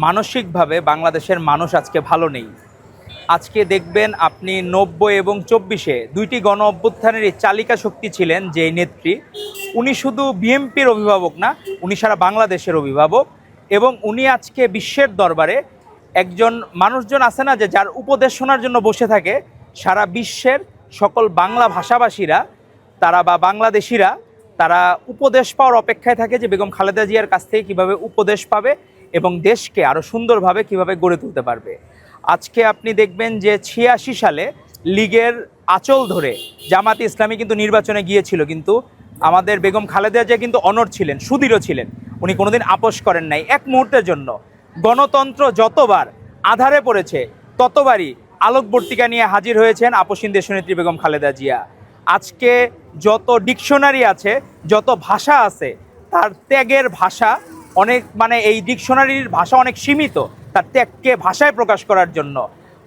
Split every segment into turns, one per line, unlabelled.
মানসিকভাবে বাংলাদেশের মানুষ আজকে ভালো নেই। আজকে দেখবেন আপনি 90 এবং 24-এ দুইটি গণ অভ্যুত্থানেরই চালিকা শক্তি ছিলেন যে নেত্রী। উনি শুধু বিএনপির অভিভাবক না, উনি সারা বাংলাদেশের অভিভাবক। এবং উনি আজকে বিশ্বের দরবারে একজন মানুষজন আছে না যে যার উপদেশ শোনার জন্য বসে থাকে। সারা বিশ্বের সকল বাংলা ভাষাভাষীরা তারা বা বাংলাদেশিরা তারা উপদেশ পাওয়ার অপেক্ষায় থাকে যে বেগম খালেদা জিয়ার কাছ থেকে কীভাবে উপদেশ পাবে এবং দেশকে আরও সুন্দরভাবে কিভাবে গড়ে তুলতে পারবে। আজকে আপনি দেখবেন যে 86 সালে লীগের আঁচল ধরে জামাতে ইসলামী কিন্তু নির্বাচনে গিয়েছিল, কিন্তু আমাদের বেগম খালেদা জিয়া কিন্তু অনড় ছিলেন, সুদৃঢ় ছিলেন। উনি কোনোদিন আপোষ করেন নাই এক মুহূর্তের জন্য। গণতন্ত্র যতবার আধারে পড়েছে ততবারই আলোকবর্তিকা নিয়ে হাজির হয়েছেন আপোষহীন দেশনেত্রী বেগম খালেদা জিয়া। আজকে যত ডিকশনারি আছে, যত ভাষা আছে, তার ত্যাগের ভাষা অনেক, মানে এই ডিকশনারির ভাষা অনেক সীমিত তার ত্যাগকে ভাষায় প্রকাশ করার জন্য।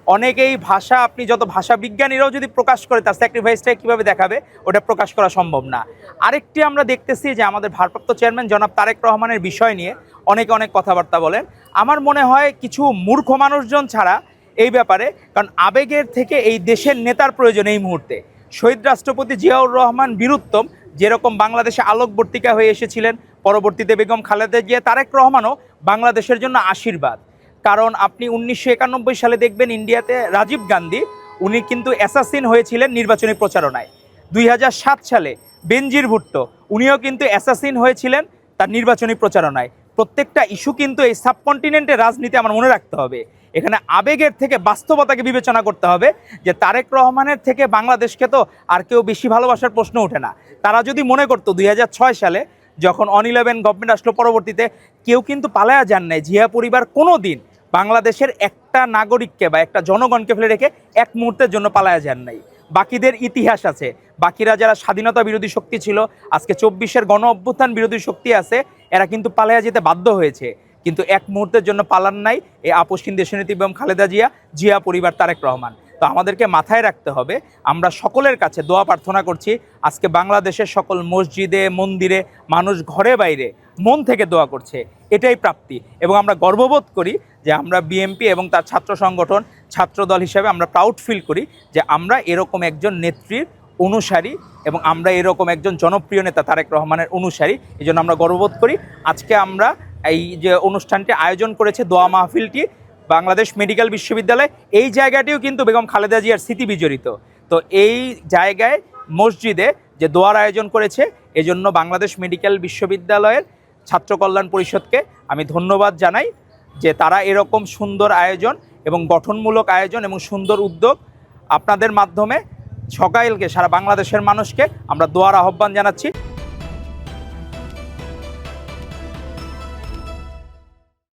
অনেকেই ভাষা, আপনি যত ভাষা বিজ্ঞানীরাও যদি প্রকাশ করে তার স্যাক্রিফাইসটাকে কীভাবে দেখাবে ওটা প্রকাশ করা সম্ভব না। আরেকটি আমরা দেখতেছি যে আমাদের ভারপ্রাপ্ত চেয়ারম্যান জনাব তারেক রহমানের বিষয় নিয়ে অনেক কথাবার্তা বলেন। আমার মনে হয় কিছু মূর্খ মানুষজন ছাড়া এই ব্যাপারে, কারণ আবেগের থেকে এই দেশের নেতার প্রয়োজন এই মুহূর্তে। শহীদ রাষ্ট্রপতি জিয়াউর রহমান বীরুত্তম যেরকম বাংলাদেশে আলোকবর্তিকা হয়ে এসেছিলেন, পরবর্তীতে বেগম খালেদা জিয়া, তারেক রহমানও বাংলাদেশের জন্য আশীর্বাদ। কারণ আপনি 1991 সালে দেখবেন ইন্ডিয়াতে রাজীব গান্ধী, উনি কিন্তু অ্যাসাসিন হয়েছিলেন নির্বাচনী প্রচারণায়। 2007 সালে বেনজির ভুট্টো, উনিও কিন্তু অ্যাসাসিন হয়েছিলেন তার নির্বাচনী প্রচারণায়। প্রত্যেকটা ইস্যু কিন্তু এই সাবকন্টিনেন্টের রাজনীতি আমার মনে রাখতে হবে। এখানে আবেগের থেকে বাস্তবতাকে বিবেচনা করতে হবে যে তারেক রহমানের থেকে বাংলাদেশকে তো আর কেউ বেশি ভালোবাসার প্রশ্ন ওঠে না। তারা যদি মনে করতো 2006 সালে যখন 11 গভর্নমেন্ট আসলো, পরবর্তীতে কেউ কিন্তু পালায়া যান নাই। জিয়া পরিবার কোনো দিন বাংলাদেশের একটা নাগরিককে বা একটা জনগণকে ফেলে রেখে এক মুহূর্তের জন্য পালায়া যান নাই। বাকিদের ইতিহাস আছে, বাকিরা যারা স্বাধীনতা বিরোধী শক্তি ছিল, আজকে 24-এর গণ অভ্যুত্থান বিরোধী শক্তি আছে, এরা কিন্তু পালায়া যেতে বাধ্য হয়েছে, কিন্তু এক মুহূর্তের জন্য পালান নাই এই আপোষহীন দেশনেত্রী বেগম খালেদা জিয়া, জিয়া পরিবার, তারেক রহমান। তো আমাদেরকে মাথায় রাখতে হবে, আমরা সকলের কাছে দোয়া প্রার্থনা করছি আজকে বাংলাদেশের সকল মসজিদে মন্দিরে মানুষ ঘরে বাইরে মন থেকে দোয়া করছে, এটাই প্রাপ্তি। এবং আমরা গর্ববোধ করি যে আমরা বিএনপি এবং তার ছাত্র সংগঠন, ছাত্রদল হিসাবে আমরা প্রাউড ফিল করি যে আমরা এরকম একজন নেত্রীর অনুসারী এবং আমরা এরকম একজন জনপ্রিয় নেতা তারেক রহমানের অনুসারী। এই জন্য আমরা গর্ববোধ করি। আজকে আমরা এই যে অনুষ্ঠানটি আয়োজন করেছে দোয়া মাহফিলটি, বাংলাদেশ মেডিকেল বিশ্ববিদ্যালয়, এই জায়গাটিও কিন্তু বেগম খালেদা জিয়ার স্মৃতি বিজড়িত। তো এই জায়গায় মসজিদে যে দোয়ার আয়োজন করেছে, এজন্য বাংলাদেশ মেডিকেল বিশ্ববিদ্যালয়ের ছাত্র কল্যাণ পরিষদকে আমি ধন্যবাদ জানাই যে তারা এরকম সুন্দর আয়োজন এবং গঠনমূলক আয়োজন এবং সুন্দর উদ্যোগ, আপনাদের মাধ্যমে সকালকে সারা বাংলাদেশের মানুষকে আমরা দোয়ার আহ্বান জানাচ্ছি।